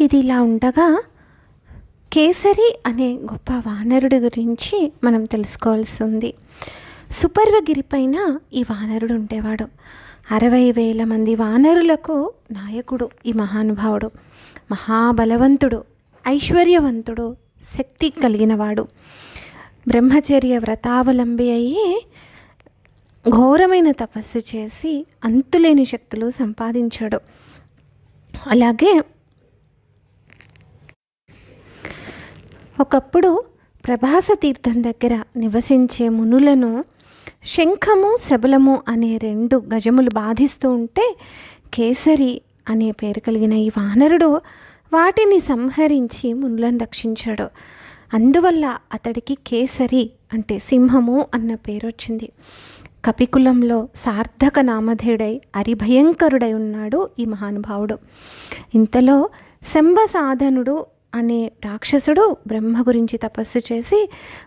ఇది ఇలా ఉండగా కేసరి అనే గొప్ప వానరుడి గురించి మనం తెలుసుకోవాల్సి ఉంది. సుపర్వగిరి పైన ఈ వానరుడు ఉండేవాడు. 60,000 మంది వానరులకు నాయకుడు ఈ మహానుభావుడు. మహాబలవంతుడు, ఐశ్వర్యవంతుడు, శక్తి కలిగినవాడు. బ్రహ్మచర్య వ్రతావలంబి అయ్యి ఘోరమైన తపస్సు చేసి అంతులేని శక్తులు సంపాదించాడు. అలాగే ఒకప్పుడు ప్రభాస తీర్థం దగ్గర నివసించే మునులను శంఖము శబలము అనే 2 గజములు బాధిస్తూ ఉంటే కేసరి అనే పేరు కలిగిన ఈ వానరుడు వాటిని సంహరించి మునులను రక్షించాడు. అందువల్ల అతడికి కేసరి అంటే సింహము అన్న పేరు వచ్చింది. కపికులంలో సార్థక నామధేయుడై అరిభయంకరుడై ఉన్నాడు ఈ మహానుభావుడు. ఇంతలో శంభసాధనుడు అనే రాక్షసుడు బ్రహ్మ గురించి తపస్సు చేసి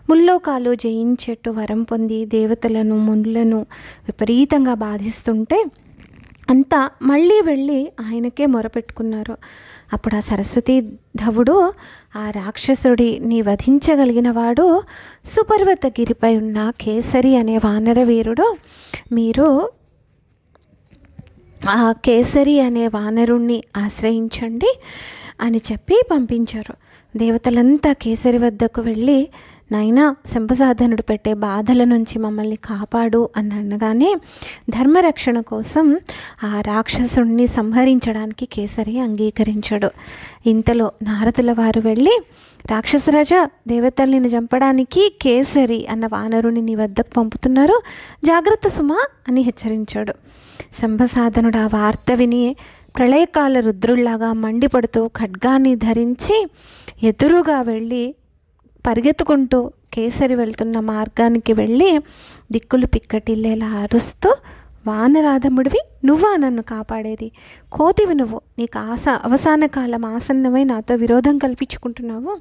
ముల్లోకాలు జయించేట్టు వరం పొంది దేవతలను మునులను విపరీతంగా బాధిస్తుంటే అంతా మళ్ళీ వెళ్ళి ఆయనకే మొరపెట్టుకున్నారు. అప్పుడు ఆ సరస్వతీ ధవుడు ఆ రాక్షసుడిని వధించగలిగిన వాడు సుపర్వతగిరిపై ఉన్న కేసరి అనే వానర వీరుడు. మీరు ఆ కేసరి అనే వానరుణ్ణి ఆశ్రయించండి అని చెప్పి పంపించారు. దేవతలంతా కేసరి వద్దకు వెళ్ళి, నాయనా శంభసాధనుడు పెట్టే బాధల నుంచి మమ్మల్ని కాపాడు అని అనగానే ధర్మరక్షణ కోసం ఆ రాక్షసుణ్ణి సంహరించడానికి కేసరి అంగీకరించాడు. ఇంతలో నారదుల వారు వెళ్ళి, రాక్షసరాజా, దేవతల్ని చంపడానికి కేసరి అన్న వానరుని నీ వద్దకు పంపుతున్నారు, జాగ్రత్త సుమా అని హెచ్చరించాడు. శంభసాధనుడు ఆ వార్త విని ప్రళయకాల రుద్రుల్లాగా మండిపడుతూ ఖడ్గాన్ని ధరించి ఎదురుగా వెళ్ళి పరిగెత్తుకుంటూ కేసరి వెళ్తున్న మార్గానికి వెళ్ళి దిక్కులు పిక్కటిల్లేలా అరుస్తూ, వానరాధముడివి నువ్వా నన్ను కాపాడేది? కోతివి నువ్వు, నీకు అవసాన కాలం ఆసన్నమై నాతో విరోధం కల్పించుకుంటున్నావు.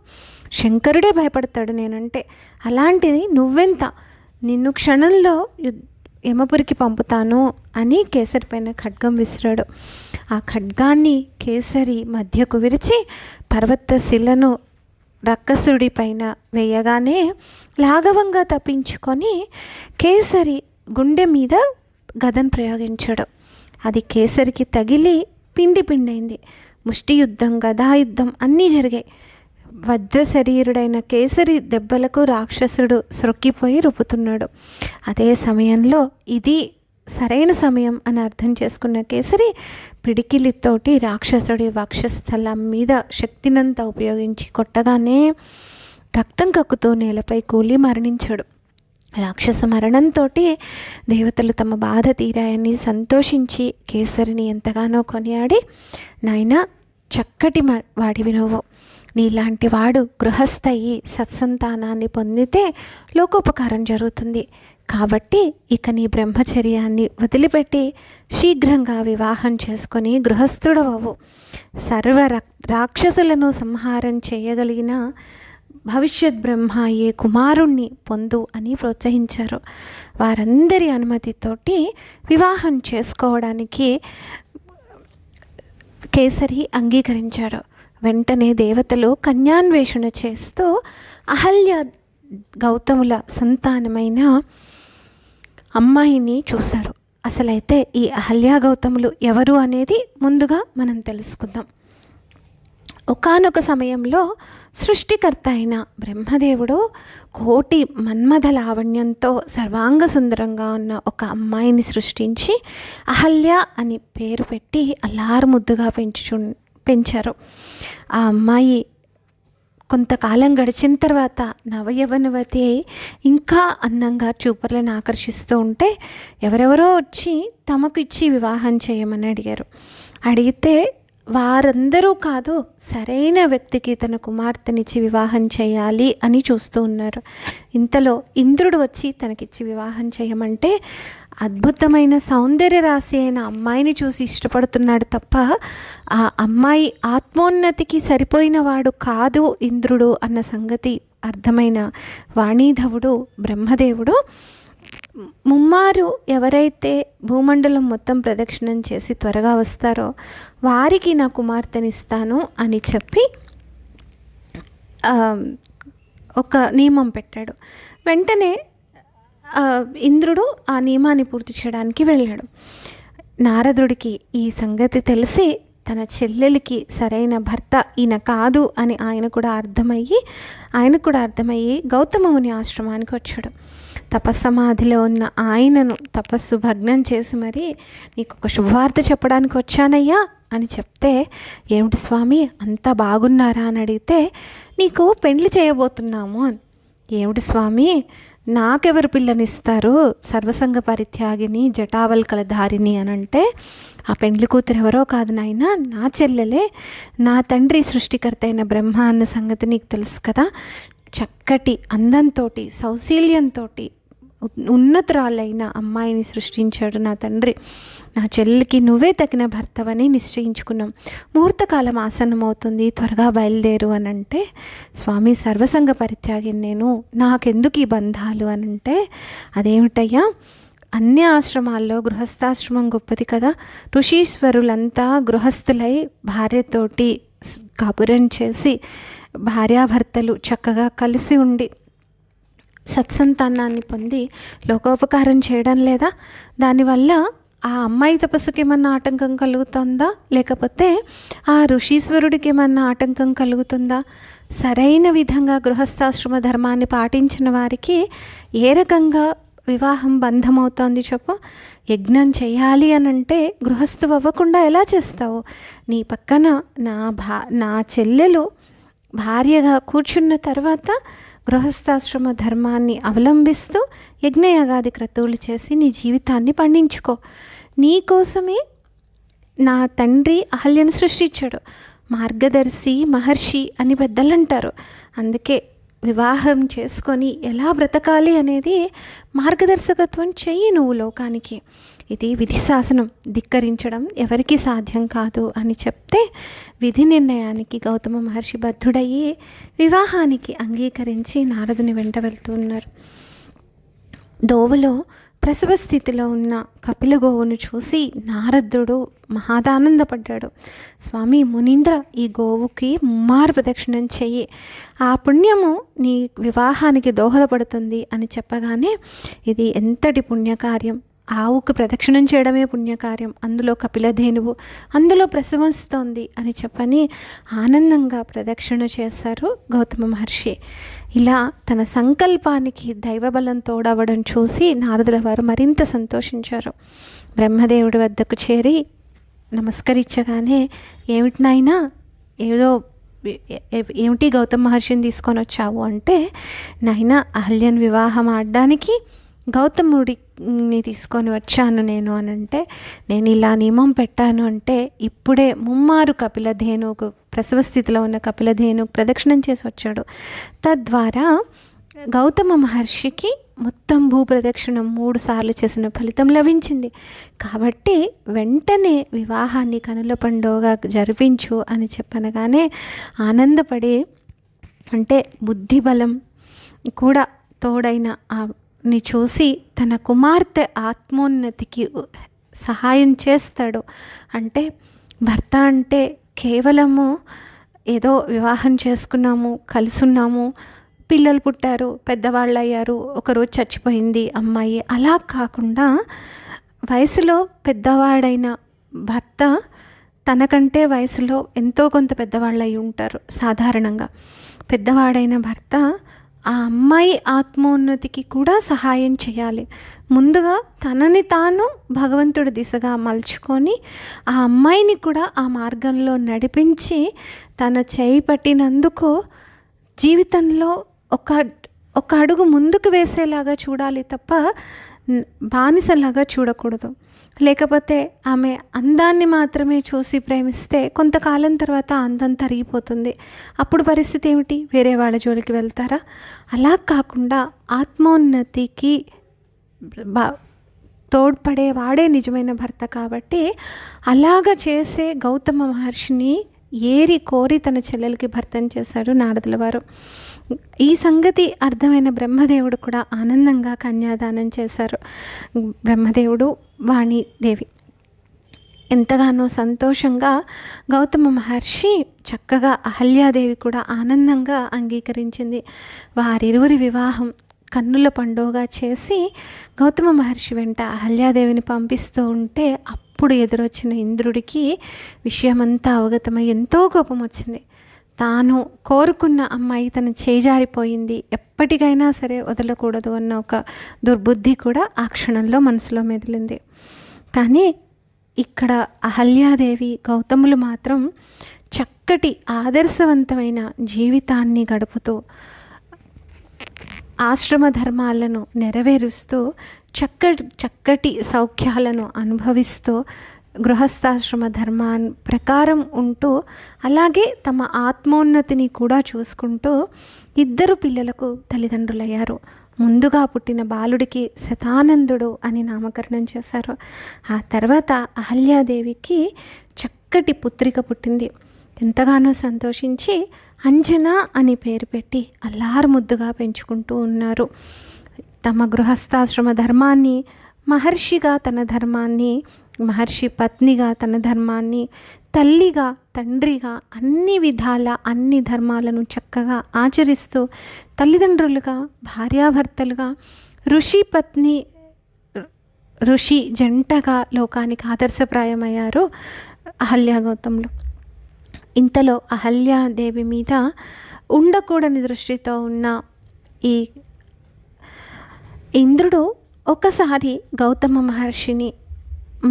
శంకరుడే భయపడతాడు నేనంటే, అలాంటిది నువ్వెంత? నిన్ను క్షణంలో యమపురికి పంపుతాను అని కేసరి పైన ఖడ్గం విసిరాడు. ఆ ఖడ్గాన్ని కేసరి మధ్యకు విరిచి పర్వత శిలను రక్కసుడి పైన వేయగానే లాఘవంగా తప్పించుకొని కేసరి గుండె మీద గదను ప్రయోగించాడు. అది కేసరికి తగిలి పిండి పిండైంది. ముష్టి యుద్ధం, గదాయుద్ధం అన్నీ జరిగాయి. వజ్ర శరీరుడైన కేసరి దెబ్బలకు రాక్షసుడు సొక్కిపోయి రుపుతున్నాడు. అదే సమయంలో ఇది సరైన సమయం అని అర్థం చేసుకున్న కేసరి పిడికిలితోటి రాక్షసుడి వక్షస్థలం మీద శక్తినంతా ఉపయోగించి కొట్టగానే రక్తం కక్కుతూ నేలపై కూలి మరణించాడు. రాక్షస మరణంతో దేవతలు తమ బాధ తీరాయని సంతోషించి కేసరిని ఎంతగానో కొనియాడి, నాయనా చక్కటి వాడివి నువ్వు, నీలాంటి వాడు గృహస్థయి సత్సంతానాన్ని పొందితే లోకోపకారం జరుగుతుంది. కాబట్టి ఇక నీ బ్రహ్మచర్యాన్ని వదిలిపెట్టి శీఘ్రంగా వివాహం చేసుకొని గృహస్థుడవవు. సర్వ రాక్షసులను సంహారం చేయగలిగిన భవిష్యత్ బ్రహ్మ అయ్యే కుమారుణ్ణి పొందు అని ప్రోత్సహించారు. వారందరి అనుమతితోటి వివాహం చేసుకోవడానికి కేసరి అంగీకరించాడు. వెంటనే దేవతలు కన్యాన్వేషణ చేస్తూ అహల్య గౌతముల సంతానమైన అమ్మాయిని చూశారు. అసలైతే ఈ అహల్య గౌతములు ఎవరు అనేది ముందుగా మనం తెలుసుకుందాం. ఒకానొక సమయంలో సృష్టికర్త అయిన బ్రహ్మదేవుడు కోటి మన్మథ లావణ్యంతో సర్వాంగ సుందరంగా ఉన్న ఒక అమ్మాయిని సృష్టించి అహల్య అని పేరు పెట్టి అల్లారు ముద్దుగా పెంచారు. ఆ అమ్మాయి కొంతకాలం గడిచిన తర్వాత నవయవనవతి అయి ఇంకా అందంగా చూపర్లను ఆకర్షిస్తూ ఉంటే ఎవరెవరో వచ్చి తమకు ఇచ్చి వివాహం చేయమని అడిగారు. అడిగితే వారందరూ కాదు, సరైన వ్యక్తికి తన కుమార్తెనిచ్చి వివాహం చేయాలి అని చూస్తూ ఉన్నారు. ఇంతలో ఇంద్రుడు వచ్చి తనకిచ్చి వివాహం చేయమంటే అద్భుతమైన సౌందర్య రాశి అయిన అమ్మాయిని చూసి ఇష్టపడుతున్నాడు తప్ప ఆ అమ్మాయి ఆత్మోన్నతికి సరిపోయిన వాడు కాదు ఇంద్రుడు అన్న సంగతి అర్థమైన వాణీధవుడు బ్రహ్మదేవుడు ముమ్మారు ఎవరైతే భూమండలం మొత్తం ప్రదక్షిణం చేసి త్వరగా వస్తారో వారికి నా కుమార్తెనిస్తాను అని చెప్పి ఒక నియమం పెట్టాడు. వెంటనే ఇంద్రుడు ఆ నియమాన్ని పూర్తి చేయడానికి వెళ్ళాడు. నారదుడికి ఈ సంగతి తెలిసి తన చెల్లెలికి సరైన భర్త ఈయన కాదు అని ఆయనకు కూడా అర్థమయ్యి గౌతమ ముని ఆశ్రమానికి వచ్చాడు. తపస్సమాధిలో ఉన్న ఆయనను తపస్సు భగ్నం చేసి మరి నీకు ఒక శుభవార్త చెప్పడానికి వచ్చానయ్యా అని చెప్తే, ఏమిటి స్వామి అంతా బాగున్నారా అని అడిగితే, నీకు పెండ్లి చేయబోతున్నాము అని. ఏమిటి స్వామి నాకెవరు పిల్లనిస్తారు, సర్వసంగ పరిత్యాగిని జటావల్కల ధారిని అని అంటే, ఆ పెండ్లి కూతురు ఎవరో కాదు నాయన, నా చెల్లెలే, నా తండ్రి సృష్టికర్త అయిన బ్రహ్మ అన్న సంగతి నీకు తెలుసు కదా. చక్కటి అందంతో సౌశీల్యంతో ఉన్నతురాలైన అమ్మాయిని సృష్టించాడు నా తండ్రి. నా చెల్లికి నువ్వే తగిన భర్తవని నిశ్చయించుకున్నాం. ముహూర్తకాలం ఆసన్నమవుతుంది, త్వరగా బయలుదేరు అని అంటే, స్వామి సర్వసంగ పరిత్యాగిని నేను, నాకెందుకు ఈ బంధాలు అని అంటే, అదేమిటయ్యా అన్ని ఆశ్రమాల్లో గృహస్థాశ్రమం గొప్పది కదా. ఋషీశ్వరులంతా గృహస్థులై భార్యతోటి కబురం చేసి భార్యాభర్తలు చక్కగా కలిసి ఉండి సత్సంతానాన్ని పొంది లోకోపకారం చేయడం లేదా? దానివల్ల ఆ అమ్మాయి తపస్సుకి ఏమన్నా ఆటంకం కలుగుతుందా, లేకపోతే ఆ ఋషీశ్వరుడికి ఏమన్నా ఆటంకం కలుగుతుందా? సరైన విధంగా గృహస్థాశ్రమ ధర్మాన్ని పాటించిన వారికి ఏ రకంగా వివాహం బంధమవుతోంది చెప్పు. యజ్ఞం చేయాలి అని అంటే గృహస్థు అవ్వకుండా ఎలా చేస్తావు? నీ పక్కన నా చెల్లెలు భార్యగా కూర్చున్న తర్వాత గృహస్థాశ్రమ ధర్మాన్ని అవలంబిస్తూ యజ్ఞయాగాది క్రతువులు చేసి నీ జీవితాన్ని పండించుకో. నీ కోసమే నా తండ్రి అహల్యను సృష్టించాడు. మార్గదర్శి మహర్షి అని పెద్దలు అంటారు. అందుకే వివాహం చేసుకొని ఎలా బ్రతకాలి అనేది మార్గదర్శకత్వం చెయ్యి నువ్వు లోకానికి. ఇది విధి శాసనం, ధిక్కరించడం ఎవరికి సాధ్యం కాదు అని చెప్తే విధి నిర్ణయానికి గౌతమ మహర్షి బద్ధుడయ్యి వివాహానికి అంగీకరించి నారదుని వెంట వెళ్తున్నారు. దోవలో ప్రసవ స్థితిలో ఉన్న కపిల గోవును చూసి నారదుడు మహాదానందపడ్డాడు. స్వామి మునీంద్ర, ఈ గోవుకి ముమ్మారు ప్రదక్షిణం చెయ్యి, ఆ పుణ్యము నీ వివాహానికి దోహదపడుతుంది అని చెప్పగానే, ఇది ఎంతటి పుణ్యకార్యం, ఆవుకు ప్రదక్షిణం చేయడమే పుణ్యకార్యం, అందులో కపిలధేనువు, అందులో ప్రసవిస్తోంది అని చెప్పని ఆనందంగా ప్రదక్షిణ చేశారు గౌతమ మహర్షి. ఇలా తన సంకల్పానికి దైవబలం తోడవడం చూసి నారదుల వారు మరింత సంతోషించారు. బ్రహ్మదేవుడి వద్దకు చేరి నమస్కరించగానే, ఏమిటి నాయనా, ఏమిటి గౌతమ మహర్షిని తీసుకొని వచ్చావు అంటే, నాయనా అహల్యన్ వివాహం ఆడడానికి గౌతముడిని తీసుకొని వచ్చాను నేను అని అంటే, నేను ఇలా నియమం పెట్టాను అంటే, ఇప్పుడే ముమ్మారు కపిలధేనుకు ప్రసవ స్థితిలో ఉన్న కపిలధేను ప్రదక్షిణం చేసి వచ్చాడు. తద్వారా గౌతమ మహర్షికి మొత్తం భూప్రదక్షిణం 3 సార్లు చేసిన ఫలితం లభించింది. కాబట్టి వెంటనే వివాహాన్ని కనుల పండుగగా జరిపించు అని చెప్పనగానే ఆనందపడి, అంటే బుద్ధిబలం కూడా తోడైన ని చూసి తన కుమార్తె ఆత్మోన్నతికి సహాయం చేస్తాడు. అంటే భర్త అంటే కేవలము ఏదో వివాహం చేసుకున్నాము, కలుసున్నాము, పిల్లలు పుట్టారు, పెద్దవాళ్ళు అయ్యారు, ఒకరోజు చచ్చిపోయింది అమ్మాయి, అలా కాకుండా వయసులో పెద్దవాడైన భర్త తనకంటే వయసులో ఎంతో కొంత పెద్దవాళ్ళు అయి ఉంటారు. సాధారణంగా పెద్దవాడైన భర్త ఆ అమ్మాయి ఆత్మోన్నతికి కూడా సహాయం చేయాలి. ముందుగా తనని తాను భగవంతుడి దిశగా మలుచుకొని ఆ అమ్మాయిని కూడా ఆ మార్గంలో నడిపించి తన చేయి పట్టినందుకు జీవితంలో ఒక అడుగు ముందుకు వేసేలాగా చూడాలి తప్ప బానిసలాగా చూడకూడదు. లేకపోతే ఆమె అందాన్ని మాత్రమే చూసి ప్రేమిస్తే కొంతకాలం తర్వాత అందం తరిగిపోతుంది. అప్పుడు పరిస్థితి ఏమిటి? వేరే వాళ్ళ జోలికి వెళ్తారా? అలా కాకుండా ఆత్మోన్నతికి తోడ్పడేవాడే నిజమైన భర్త. కాబట్టి అలాగ చేసే గౌతమ మహర్షిని ఏరి కోరి తన చెల్లెలకి భర్తను చేశాడు నారదుల వారు. ఈ సంగతి అర్థమైన బ్రహ్మదేవుడు కూడా ఆనందంగా కన్యాదానం చేశారు. బ్రహ్మదేవుడు, వాణీదేవి ఎంతగానో సంతోషంగా గౌతమ మహర్షి చక్కగా అహల్యాదేవి కూడా ఆనందంగా అంగీకరించింది. వారిరువురి వివాహం కన్నుల పండుగగా చేసి గౌతమ మహర్షి వెంట అహల్యాదేవిని పంపిస్తూ ఉంటే అప్పుడు ఎదురొచ్చిన ఇంద్రుడికి విషయమంతా అవగతమై ఎంతో కోపం వచ్చింది. తాను కోరుకున్న అమ్మాయి తను చేజారిపోయింది, ఎప్పటికైనా సరే వదలకూడదు అన్న ఒక దుర్బుద్ధి కూడా ఆ క్షణంలో మనసులో మెదిలింది. కానీ ఇక్కడ అహల్యాదేవి, గౌతములు మాత్రం చక్కటి ఆదర్శవంతమైన జీవితాన్ని గడుపుతూ ఆశ్రమ ధర్మాలను నెరవేరుస్తూ చక్కటి సౌఖ్యాలను అనుభవిస్తూ గృహస్థాశ్రమ ధర్మాన్ ప్రకారం ఉంటూ అలాగే తమ ఆత్మోన్నతిని కూడా చూసుకుంటూ ఇద్దరు పిల్లలకు తల్లిదండ్రులయ్యారు. ముందుగా పుట్టిన బాలుడికి శతానందుడు అని నామకరణం చేశారు. ఆ తర్వాత అహల్యాదేవికి చక్కటి పుత్రిక పుట్టింది. ఎంతగానో సంతోషించి అంజన అని పేరు పెట్టి అల్లారు ముద్దుగా పెంచుకుంటూ ఉన్నారు. తమ గృహస్థాశ్రమ ధర్మాన్ని, మహర్షిగా తన ధర్మాన్ని, మహర్షి పత్నిగా తన ధర్మాన్ని, తల్లిగా, తండ్రిగా అన్ని విధాల అన్ని ధర్మాలను చక్కగా ఆచరిస్తూ తల్లిదండ్రులుగా, భార్యాభర్తలుగా, ఋషి పత్ని ఋషి జంటగా లోకానికి ఆదర్శప్రాయమయ్యారు అహల్యా గౌతములు. ఇంతలో అహల్యాదేవి మీద ఉండకూడని దృష్టితో ఉన్న ఈ ఇంద్రుడు ఒకసారి గౌతమ మహర్షిని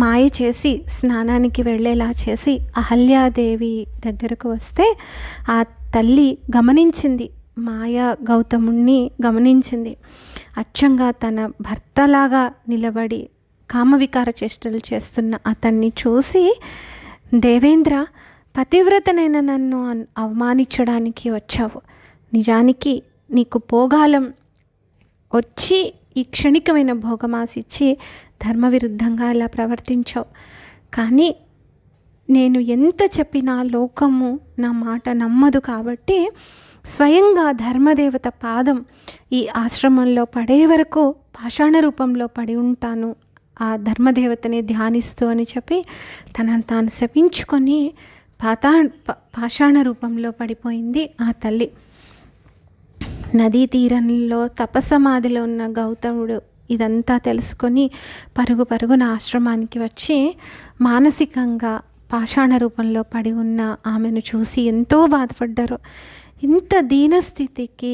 మాయ చేసి స్నానానికి వెళ్ళేలా చేసి అహల్యాదేవి దగ్గరకు వస్తే ఆ తల్లి గమనించింది, మాయా గౌతముణ్ణి గమనించింది. అచ్చంగా తన భర్తలాగా నిలబడి కామవికార చేష్టలు చేస్తున్న అతన్ని చూసి, దేవేంద్ర, పతివ్రతనైన నన్ను అవమానించడానికి వచ్చావు. నిజానికి నీకు పోగాలం వచ్చి ఈ క్షణికమైన భోగమాసిచ్చి ధర్మవిరుద్ధంగా ఇలా ప్రవర్తించావు. కానీ నేను ఎంత చెప్పినా లోకము నా మాట నమ్మదు కాబట్టి స్వయంగా ధర్మదేవత పాదం ఈ ఆశ్రమంలో పడే వరకు పాషాణ రూపంలో పడి ఉంటాను, ఆ ధర్మదేవతని ధ్యానిస్తూ అని చెప్పి తనను తాను శపించుకొని పాషాణ రూపంలో పడిపోయింది ఆ తల్లి. నదీ తీరంలో తపసమాధిలో ఉన్న గౌతముడు ఇదంతా తెలుసుకొని పరుగున ఆశ్రమానికి వచ్చి మానసికంగా పాషాణ రూపంలో పడి ఉన్న ఆమెను చూసి ఎంతో బాధపడ్డారు. ఇంత దీనస్థితికి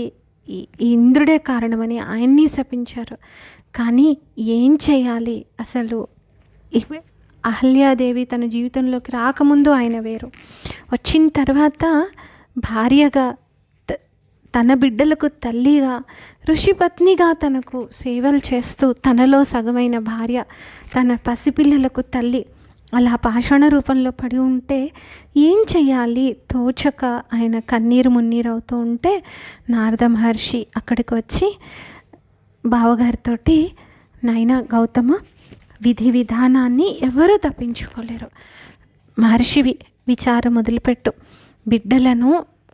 ఇంద్రుడే కారణమని ఆయన్ని శపించారు. కానీ ఏం చేయాలి? అసలు అహల్యాదేవి తన జీవితంలోకి రాకముందు ఆయన వేరు, వచ్చిన తర్వాత భార్యగా, తన బిడ్డలకు తల్లిగా, ఋషిపత్నిగా తనకు సేవలు చేస్తూ తనలో సగమైన భార్య, తన పసిపిల్లలకు తల్లి, అలా పాషాణ రూపంలో పడి ఉంటే ఏం చెయ్యాలి తోచక ఆయన కన్నీరు మున్నీరు అవుతూ ఉంటే నారద మహర్షి అక్కడికి వచ్చి బావగారితోటి, నాయనా గౌతమ, విధి విధానాన్ని ఎవరూ తప్పించుకోలేరు. మహర్షివి, విచారం మొదలుపెట్టు. బిడ్డలను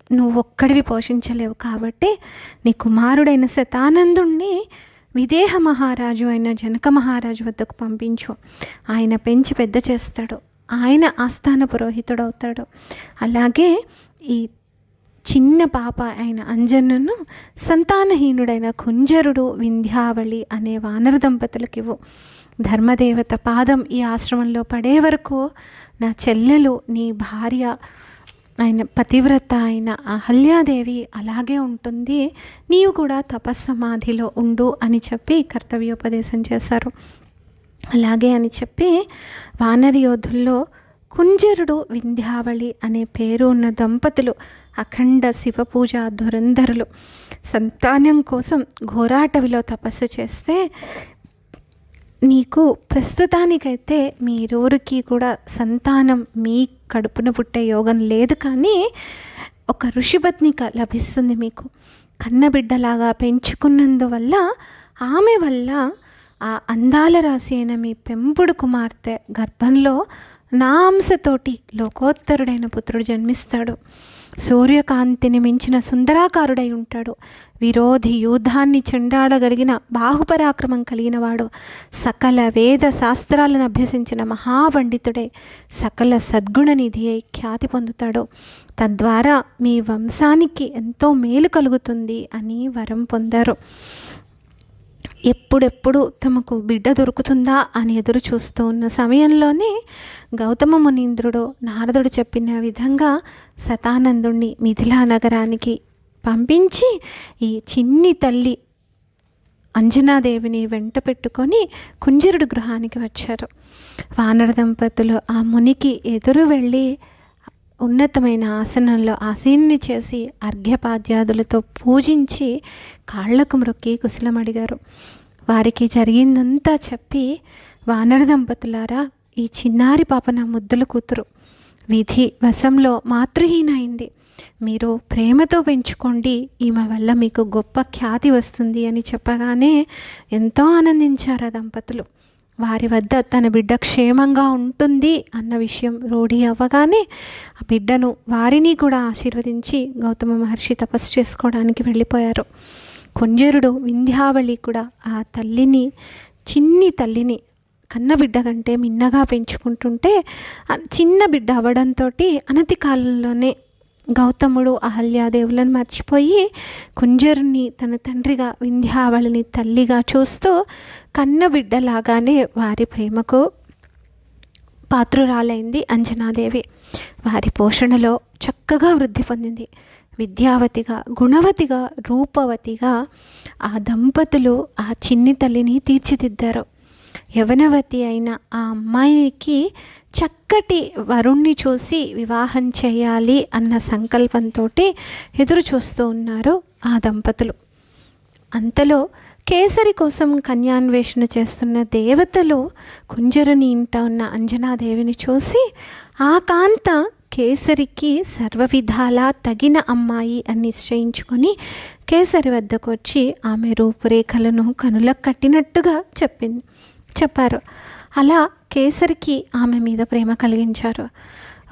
నువ్వొక్కడివి పోషించలేవు కాబట్టి నీ కుమారుడైన శతానందుణ్ణి విదేహ మహారాజు అయిన జనక మహారాజు వద్దకు పంపించు. ఆయన పెంచి పెద్ద చేస్తాడు, ఆయన ఆస్థాన పురోహితుడు అవుతాడు. అలాగే ఈ చిన్న పాప అయిన అంజనను సంతానహీనుడైన కుంజరుడు, వింధ్యావళి అనే వానర దంపతులకివ్వు. ధర్మదేవత పాదం ఈ ఆశ్రమంలో పడే వరకు నా చెల్లెలు, నీ భార్య ఆయన పతివ్రత అయిన అహల్యాదేవి అలాగే ఉంటుంది, నీవు కూడా తపస్సమాధిలో ఉండు అని చెప్పి కర్తవ్యోపదేశం చేశారు. అలాగే అని చెప్పి వానరి యోధుల్లో కుంజరుడు, వింధ్యావళి అనే పేరు ఉన్న దంపతులు అఖండ శివపూజ ధురంధరులు సంతానం కోసం ఘోరాటవిలో తపస్సు చేస్తే, నీకు ప్రస్తుతానికైతే మీరూరికి కూడా సంతానం మీ కడుపున పుట్టే యోగం లేదు, కానీ ఒక ఋషిపత్నిక లభిస్తుంది మీకు. కన్నబిడ్డలాగా పెంచుకున్నందువల్ల ఆమె వల్ల ఆ అందాల రాశి అయిన మీ పెంపుడు కుమార్తె గర్భంలో నా అంశతోటి లోకోత్తరుడైన పుత్రుడు జన్మిస్తాడు. సూర్యకాంతిని మించిన సుందరాకారుడై ఉంటాడు. విరోధి యూధాన్ని చెండాడగలిగిన బాహుపరాక్రమం కలిగిన వాడు. సకల వేద శాస్త్రాలను అభ్యసించిన మహాపండితుడై సకల సద్గుణనిధి అయి ఖ్యాతి పొందుతాడు. తద్వారా మీ వంశానికి ఎంతో మేలు కలుగుతుంది అని వరం పొందారు. ఎప్పుడెప్పుడు తమకు బిడ్డ దొరుకుతుందా అని ఎదురు చూస్తూ ఉన్న సమయంలోనే గౌతమ మునీంద్రుడు నారదుడు చెప్పిన విధంగా శతానందుణ్ణి మిథిలా నగరానికి పంపించి ఈ చిన్ని తల్లి అంజనాదేవిని వెంట పెట్టుకొని కుంజరుడు గృహానికి వచ్చారు. వానర దంపతులు ఆ మునికి ఎదురు వెళ్ళి ఉన్నతమైన ఆసనంలో ఆసీనుని చేసి అర్ఘ్యపాద్యాదులతో పూజించి కాళ్లకు మ్రొక్కి కుశలం అడిగారు. వారికి జరిగిందంతా చెప్పి, వానర దంపతులారా, ఈ చిన్నారి పాప నా ముద్దుల కూతురు విధి వశంలో మాతృహీన అయింది. మీరు ప్రేమతో పెంచుకోండి, ఈమె వల్ల మీకు గొప్ప ఖ్యాతి వస్తుంది అని చెప్పగానే ఎంతో ఆనందించారు ఆ దంపతులు. వారి వద్ద తన బిడ్డ క్షేమంగా ఉంటుంది అన్న విషయం రూఢి అవ్వగానే ఆ బిడ్డను వారిని కూడా ఆశీర్వదించి గౌతమ మహర్షి తపస్సు చేసుకోవడానికి వెళ్ళిపోయారు. కుంజరుడు వింధ్యావళి కూడా ఆ తల్లిని, చిన్ని తల్లిని కన్న బిడ్డ కంటే మిన్నగా పెంచుకుంటుంటే చిన్న బిడ్డ అవ్వడంతో అనతి కాలంలోనే గౌతముడు అహల్యాదేవులను మర్చిపోయి కుంజరుని తన తండ్రిగా, వింధ్యావళిని తల్లిగా చూస్తూ కన్న బిడ్డలాగానే వారి ప్రేమకు పాత్రురాలైంది అంజనాదేవి. వారి పోషణలో చక్కగా వృద్ధి పొందింది. విద్యావతిగా, గుణవతిగా, రూపవతిగా ఆ దంపతులు ఆ చిన్ని తల్లిని తీర్చిదిద్దారు. యవనవతి అయిన ఆ అమ్మాయికి చక్కటి వరుణ్ణి చూసి వివాహం చేయాలి అన్న సంకల్పంతో ఎదురు చూస్తూ ఉన్నారు ఆ దంపతులు. అంతలో కేసరి కోసం కన్యాన్వేషణ చేస్తున్న దేవతలు కుంజరుని ఇంట ఉన్న అంజనాదేవిని చూసి ఆ కాంత కేసరికి సర్వవిధాలా తగిన అమ్మాయి అని నిశ్చయించుకొని కేసరి వద్దకు వచ్చి ఆమె రూపురేఖలను కనులకు కట్టినట్టుగా చెప్పారు. అలా కేసరికి ఆమె మీద ప్రేమ కలిగించారు.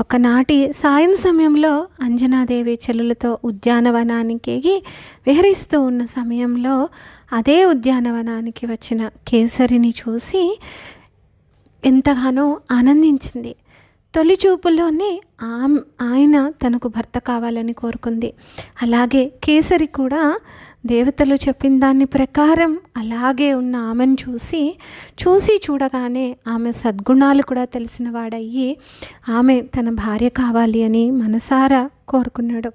ఒకనాటి సాయం సమయంలో అంజనాదేవి చెల్లులతో ఉద్యానవనానికి విహరిస్తూ ఉన్న సమయంలో అదే ఉద్యానవనానికి వచ్చిన కేసరిని చూసి ఎంతగానో ఆనందించింది. తొలి చూపులోనే ఆయన తనకు భర్త కావాలని కోరుకుంది. అలాగే కేసరి కూడా దేవతలు చెప్పిన దాని ప్రకారం అలాగే ఉన్న ఆమెను చూసి చూడగానే ఆమె సద్గుణాలు కూడా తెలిసిన వాడయ్యి ఆమె తన భార్య కావాలి అని మనసారా కోరుకున్నాడు.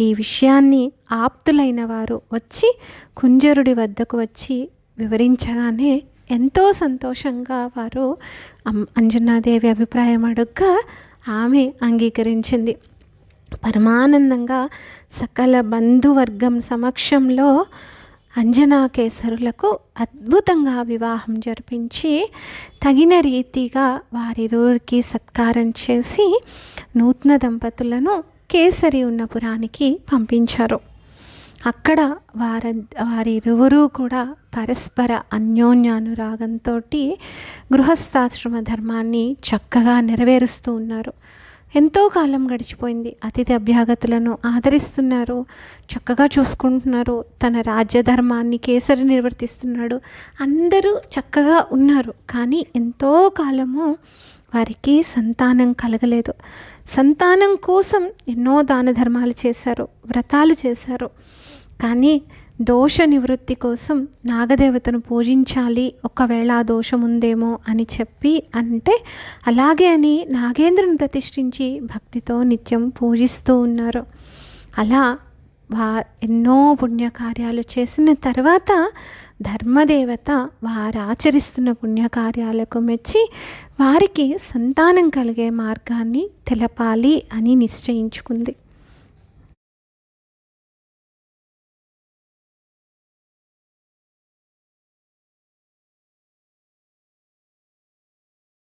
ఈ విషయాన్ని ఆప్తులైన వారు వచ్చి కుంజరుడి వద్దకు వచ్చి వివరించగానే ఎంతో సంతోషంగా వారు అంజనాదేవి అభిప్రాయం అడుగ్గా ఆమె అంగీకరించింది. పరమానందంగా సకల బంధువర్గం సమక్షంలో అంజనాకేసరులకు అద్భుతంగా వివాహం జరిపించి తగిన రీతిగా వారిరువురికి సత్కారం చేసి నూతన దంపతులను కేసరి ఉన్న పురానికి పంపించారు. అక్కడ వారిరువురు కూడా పరస్పర అన్యోన్యానురాగంతో గృహస్థాశ్రమ ధర్మాన్ని చక్కగా నెరవేరుస్తూ ఉన్నారు. ఎంతో కాలం గడిచిపోయింది. అతిథి అభ్యాగతులను ఆదరిస్తున్నారు, చక్కగా చూసుకుంటున్నారు. తన రాజ్యధర్మాన్ని కేసరి నిర్వర్తిస్తున్నాడు. అందరూ చక్కగా ఉన్నారు. కానీ ఎంతో కాలము వారికి సంతానం కలగలేదు. సంతానం కోసం ఎన్నో దాన ధర్మాలు చేశారు, వ్రతాలు చేశారు. కానీ దోష నివృత్తి కోసం నాగదేవతను పూజించాలి, ఒకవేళ ఆ దోషం ఉందేమో అని చెప్పి అంటే అలాగే అని నాగేంద్రుని ప్రతిష్ఠించి భక్తితో నిత్యం పూజిస్తూ ఉన్నారు. అలా ఎన్నో పుణ్యకార్యాలు చేసిన తర్వాత ధర్మదేవత వారు ఆచరిస్తున్న పుణ్యకార్యాలకు మెచ్చి వారికి సంతానం కలిగే మార్గాన్ని తెలపాలి అని నిశ్చయించుకుంది.